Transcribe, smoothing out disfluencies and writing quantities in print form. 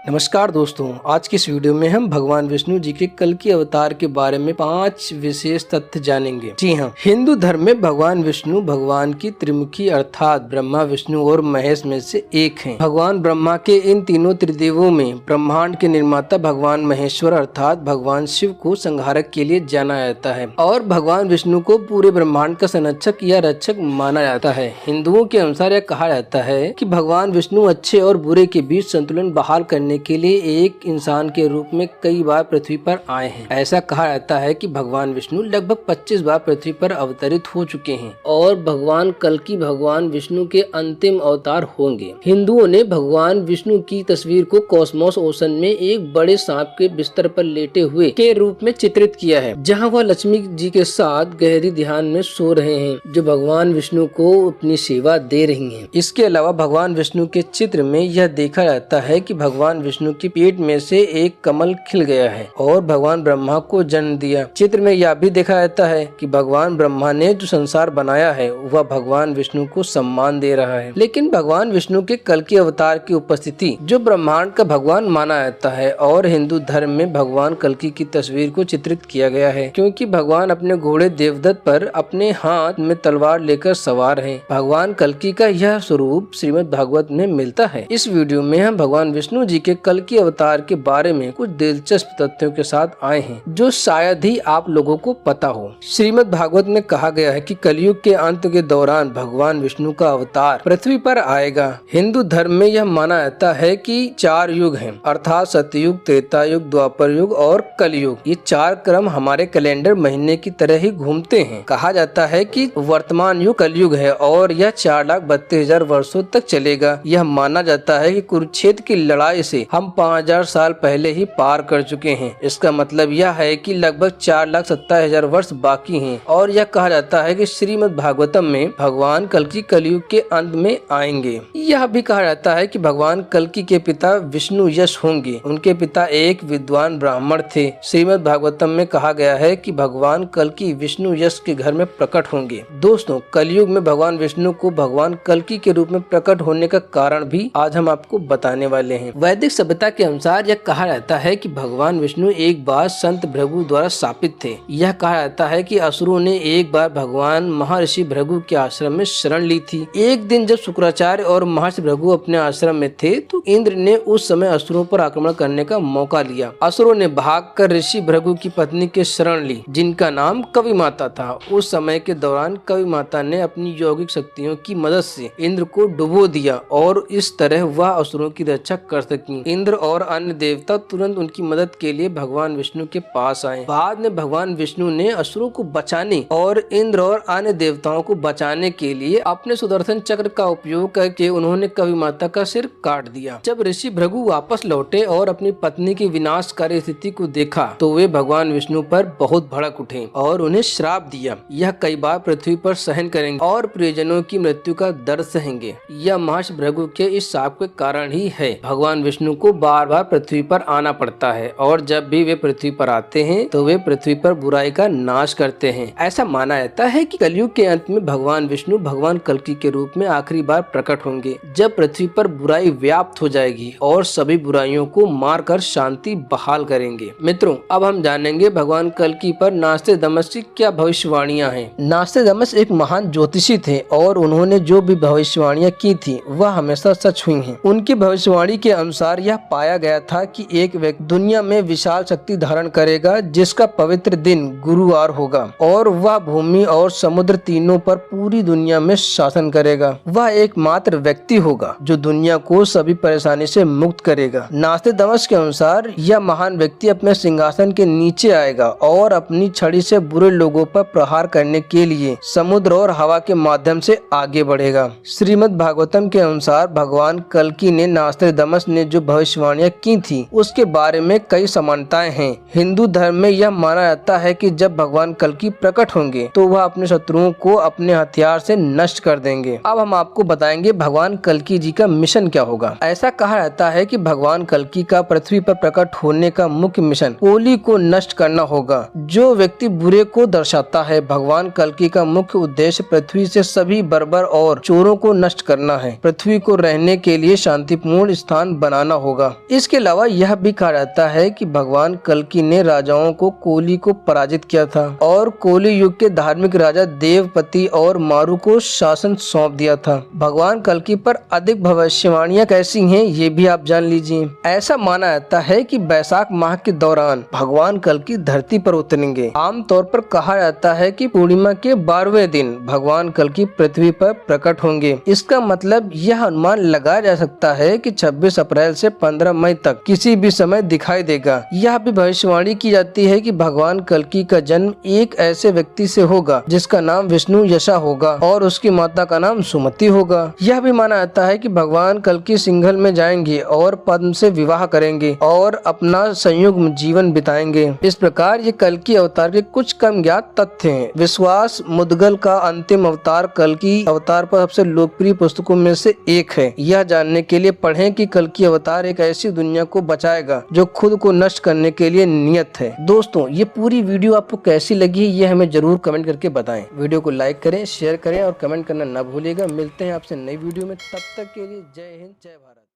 नमस्कार दोस्तों, आज की इस वीडियो में हम भगवान विष्णु जी के कल्कि अवतार के बारे में 5 विशेष तथ्य जानेंगे। जी हाँ, हिंदू धर्म में भगवान विष्णु भगवान की त्रिमुखी अर्थात ब्रह्मा, विष्णु और महेश में से एक हैं। भगवान ब्रह्मा के इन तीनों त्रिदेवों में ब्रह्मांड के निर्माता भगवान महेश्वर अर्थात भगवान शिव को संहारक के लिए जाना जाता है और भगवान विष्णु को पूरे ब्रह्मांड का संरक्षक या रक्षक माना जाता है। हिंदुओं के अनुसार यह कहा जाता है कि भगवान विष्णु अच्छे और बुरे के बीच संतुलन बहाल करने के लिए एक इंसान के रूप में कई बार पृथ्वी पर आए हैं। ऐसा कहा जाता है कि भगवान विष्णु लगभग 25 बार पृथ्वी पर अवतरित हो चुके हैं और भगवान कल्कि भगवान विष्णु के अंतिम अवतार होंगे। हिंदुओं ने भगवान विष्णु की तस्वीर को कॉस्मोस ओशन में एक बड़े सांप के बिस्तर पर लेटे हुए के रूप में चित्रित किया है, जहाँ वह लक्ष्मी जी के साथ गहरी ध्यान में सो रहे हैं, जो भगवान विष्णु को अपनी सेवा दे रही हैं। इसके अलावा भगवान विष्णु के चित्र में यह देखा जाता है कि भगवान विष्णु की पेट में से एक कमल खिल गया है और भगवान ब्रह्मा को जन्म दिया। चित्र में यह भी देखा जाता है कि भगवान ब्रह्मा ने जो संसार बनाया है वह भगवान विष्णु को सम्मान दे रहा है। लेकिन भगवान विष्णु के कल्कि अवतार की उपस्थिति जो ब्रह्मांड का भगवान माना जाता है और हिंदू धर्म में भगवान कल्कि की तस्वीर को चित्रित किया गया है, क्योंकि भगवान अपने घोड़े देवदत्त पर अपने हाथ में तलवार लेकर सवार है। भगवान कल्कि का यह स्वरूप श्रीमद् भागवत में मिलता है। इस वीडियो में हम भगवान विष्णु जी के कल्कि अवतार के बारे में कुछ दिलचस्प तथ्यों के साथ आए हैं जो शायद ही आप लोगों को पता हो। श्रीमद् भागवत में कहा गया है कि कलयुग के अंत के दौरान भगवान विष्णु का अवतार पृथ्वी पर आएगा। हिंदू धर्म में यह माना जाता है कि 4 युग हैं, अर्थात सतयुग, त्रेता युग, द्वापर युग और कलयुग। ये 4 क्रम हमारे कैलेंडर महीने की तरह ही घूमते हैं। कहा जाता है कि वर्तमान युग कलयुग है और यह 4,32,000 वर्षों तक चलेगा। यह माना जाता है कि कुरुक्षेत्र की लड़ाई से हम 5000 साल पहले ही पार कर चुके हैं। इसका मतलब यह है कि लगभग 4,27,000 वर्ष बाकी हैं और यह कहा जाता है कि श्रीमद् भागवतम में भगवान कल्कि कलयुग के अंत में आएंगे। यह भी कहा जाता है कि भगवान कल्कि के पिता विष्णु यश होंगे। उनके पिता एक विद्वान ब्राह्मण थे। श्रीमद् भागवतम में कहा गया है कि भगवान कल्कि विष्णु यश के घर में प्रकट होंगे। दोस्तों, कलयुग में भगवान विष्णु को भगवान कल्कि के रूप में प्रकट होने का कारण भी आज हम आपको बताने वाले हैं। वैदिक सभ्यता के अनुसार यह कहा जाता है कि भगवान विष्णु एक बार संत भृगु द्वारा शापित थे। यह कहा जाता है कि असुरों ने एक बार भगवान महर्षि भृगु के आश्रम में शरण ली थी। एक दिन जब शुक्राचार्य और महर्षि भृगु अपने आश्रम में थे तो इंद्र ने उस समय असुरों पर आक्रमण करने का मौका लिया। असुरों ने भागकर ऋषि भृगु की पत्नी के शरण ली, जिनका नाम कवि माता था। उस समय के दौरान कवि माता ने अपनी यौगिक शक्तियों की मदद से इंद्र को डुबो दिया और इस तरह वह असुरों की रक्षा कर सकी। इंद्र और अन्य देवता तुरंत उनकी मदद के लिए भगवान विष्णु के पास आए। बाद में भगवान विष्णु ने असुरों को बचाने और इंद्र और अन्य देवताओं को बचाने के लिए अपने सुदर्शन चक्र का उपयोग करके उन्होंने कवि माता का सिर काट दिया। जब ऋषि भृगु वापस लौटे और अपनी पत्नी की विनाशकारी स्थिति को देखा तो वे भगवान विष्णु पर बहुत भड़क उठे और उन्हें श्राप दिया। यह कई बार पृथ्वी पर सहन करेंगे और प्रियजनों की मृत्यु का दर्द सहेंगे। यह महर्षि भृगु के इस शाप के कारण ही है भगवान विष्णु को बार बार पृथ्वी पर आना पड़ता है और जब भी वे पृथ्वी पर आते हैं तो वे पृथ्वी पर बुराई का नाश करते हैं। ऐसा माना जाता है कि कलयुग के अंत में भगवान विष्णु भगवान कल्कि के रूप में आखिरी बार प्रकट होंगे, जब पृथ्वी पर बुराई व्याप्त हो जाएगी और सभी बुराइयों को मारकर शांति बहाल करेंगे। मित्रों, अब हम जानेंगे भगवान कल्कि पर नास्टेदामस की क्या भविष्यवाणियाँ हैं। नास्टेदामस एक महान ज्योतिषी थे और उन्होंने जो भी भविष्यवाणियाँ की थी वह हमेशा सच हुई हैं। उनकी भविष्यवाणी के अनुसार यह पाया गया था कि एक व्यक्ति दुनिया में विशाल शक्ति धारण करेगा, जिसका पवित्र दिन गुरुवार होगा और वह भूमि और समुद्र तीनों पर पूरी दुनिया में शासन करेगा। वह एकमात्र व्यक्ति होगा जो दुनिया को सभी परेशानी से मुक्त करेगा। नास्टेदामस के अनुसार यह महान व्यक्ति अपने सिंहासन के नीचे आएगा और अपनी छड़ी से बुरे लोगों पर प्रहार करने के लिए समुद्र और हवा के माध्यम से आगे बढ़ेगा। श्रीमद् भागवतम के अनुसार भगवान कल्कि ने नास्टेदामस ने जो भविष्यवाणियां की थी उसके बारे में कई समानताएं हैं। हिंदू धर्म में यह माना जाता है कि जब भगवान कल्कि प्रकट होंगे तो वह अपने शत्रुओं को अपने हथियार से नष्ट कर देंगे। अब हम आपको बताएंगे भगवान कल्कि जी का मिशन क्या होगा। ऐसा कहा जाता है कि भगवान कल्कि का पृथ्वी पर प्रकट होने का मुख्य मिशन कोली को नष्ट करना होगा, जो व्यक्ति बुरे को दर्शाता है। भगवान कल्कि का मुख्य उद्देश्य पृथ्वी से सभी बर्बर और चोरों को नष्ट करना है। पृथ्वी को रहने के लिए शांतिपूर्ण स्थान बनाना माना होगा। इसके अलावा यह भी कहा जाता है कि भगवान कल्कि ने राजाओं को कोली को पराजित किया था और कोली युग के धार्मिक राजा देवपति और मारू को शासन सौंप दिया था। भगवान कल्कि पर अधिक भविष्यवाणियां कैसी हैं ये भी आप जान लीजिए। ऐसा माना जाता है कि बैसाख माह के दौरान भगवान कल्कि धरती पर उतरेंगे। आमतौर पर कहा जाता है कि पूर्णिमा के 12वें दिन भगवान कल्कि पृथ्वी पर प्रकट होंगे। इसका मतलब यह अनुमान लगाया जा सकता है कि 26 अप्रैल से 15 मई तक किसी भी समय दिखाई देगा। यह भी भविष्यवाणी की जाती है कि भगवान कल्कि का जन्म एक ऐसे व्यक्ति से होगा जिसका नाम विष्णु यशा होगा और उसकी माता का नाम सुमति होगा। यह भी माना जाता है कि भगवान कल्कि सिंघल में जाएंगे और पद्म से विवाह करेंगे और अपना संयुग्म जीवन बिताएंगे। इस प्रकार ये कल्कि अवतार के कुछ कम ज्ञात तथ्य हैं। विश्वास मुदगल का अंतिम अवतार कल्कि अवतार पर सबसे लोकप्रिय पुस्तकों में से एक है। यह जानने के लिए पढ़ें कि कल्कि अवतार एक ऐसी दुनिया को बचाएगा जो खुद को नष्ट करने के लिए नियत है। दोस्तों, ये पूरी वीडियो आपको कैसी लगी ये हमें जरूर कमेंट करके बताएं। वीडियो को लाइक करें, शेयर करें और कमेंट करना न भूलिएगा। मिलते हैं आपसे नई वीडियो में, तब तक के लिए जय हिंद, जय भारत।